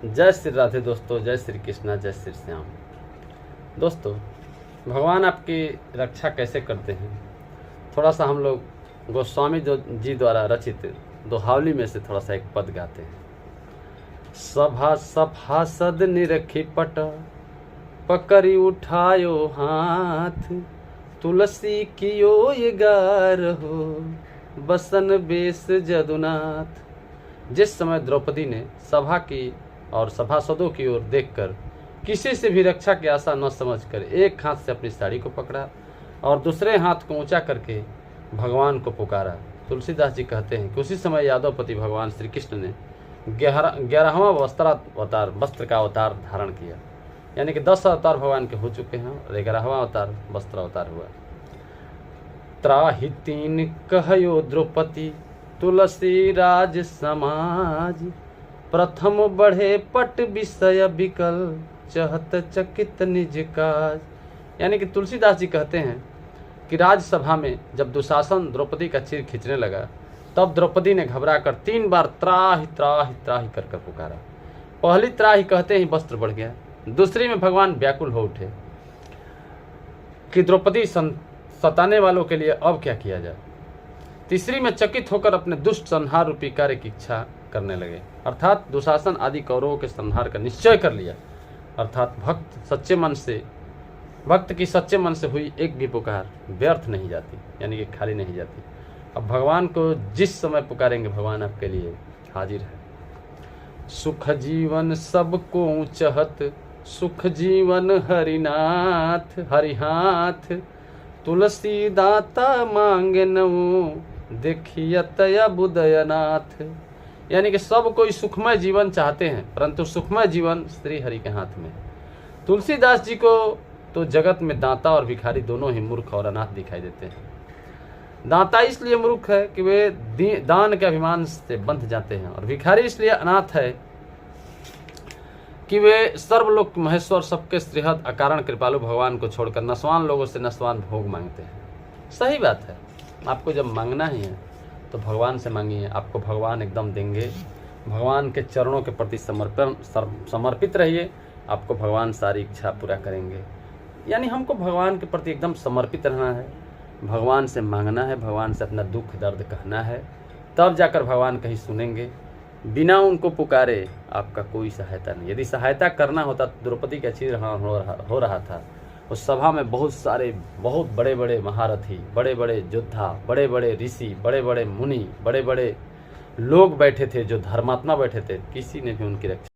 जय श्री राधे दोस्तों, जय श्री कृष्णा, जय श्री श्याम। दोस्तों, भगवान आपकी रक्षा कैसे करते हैं, थोड़ा सा हम लोग गोस्वामी जी द्वारा रचित दोहावली में से थोड़ा सा एक पद गाते हैं। सभा सभासद निरखी पट, पकड़ी उठायो हाथ, तुलसी कियो ये गार हो, बसन बेस जदुनाथ। जिस समय द्रौपदी ने सभा की और सभासदों की ओर देखकर किसी से भी रक्षा की आशा न समझकर एक हाथ से अपनी साड़ी को पकड़ा और दूसरे हाथ को ऊंचा करके भगवान को पुकारा। तुलसीदास जी कहते हैं कि उसी समय यादवपति भगवान श्री कृष्ण ने 11वां वस्त्र का अवतार धारण किया। यानी कि 10 अवतार भगवान के हो चुके हैं और 11वां अवतार वस्त्र अवतार हुआ। त्राहि तीन कहयो द्रौपदी, तुलसी राज समाज, प्रथम बढ़े पट विषय विकल, चहत चकित निज काज। यानी कि तुलसीदास जी कहते हैं कि राजसभा में जब दुशासन द्रौपदी का चीर खींचने लगा, तब द्रौपदी ने घबराकर 3 बार त्राहि त्राहि त्राहि कर पुकारा। पहली त्राहि कहते ही वस्त्र बढ़ गया, दूसरी में भगवान व्याकुल हो उठे कि द्रौपदी सताने वालों के लिए अब क्या किया जाए। तीसरी में चकित होकर अपने दुष्ट संहार रूपी कार्य की इच्छा करने लगे, अर्थात दुशासन आदि कौरवों के संहार का निश्चय कर लिया। अर्थात भक्त की सच्चे मन से हुई एक भी पुकार व्यर्थ नहीं जाती, यानी कि खाली नहीं जाती। अब भगवान को जिस समय पुकारेंगे, भगवान आपके लिए हाजिर है। सुख जीवन सबको चहत, सुख जीवन हरिनाथ, हरिहाथ, तुलसी दाता मांगे नऊ, देखियत बुदयनाथ। यानी कि सब कोई सुखमय जीवन चाहते हैं, परंतु सुखमय जीवन श्री हरि के हाथ में। तुलसीदास जी को तो जगत में दाता और भिखारी दोनों ही मूर्ख और अनाथ दिखाई देते हैं। दाता इसलिए मूर्ख है कि वे दान के अभिमान से बंध जाते हैं, और भिखारी इसलिए अनाथ है कि वे सर्वलोक महेश्वर सबके श्रीहद अकारण कृपालु भगवान को छोड़कर नस्वान लोगों से नस्वान भोग मांगते हैं। सही बात है, आपको जब मांगना ही है तो भगवान से मांगिए, आपको भगवान एकदम देंगे। भगवान के चरणों के प्रति समर्पित रहिए, आपको भगवान सारी इच्छा पूरा करेंगे। यानी हमको भगवान के प्रति एकदम समर्पित रहना है, भगवान से मांगना है, भगवान से अपना दुख दर्द कहना है, तब जाकर भगवान कहीं सुनेंगे। बिना उनको पुकारे आपका कोई सहायता नहीं। यदि सहायता करना होता तो द्रौपदी का चीर हो रहा था, उस सभा में बहुत बड़े बड़े महारथी, बड़े बड़े योद्धा, बड़े बड़े ऋषि, बड़े बड़े मुनि, बड़े बड़े लोग बैठे थे, जो धर्मात्मा बैठे थे, किसी ने भी उनकी रक्षा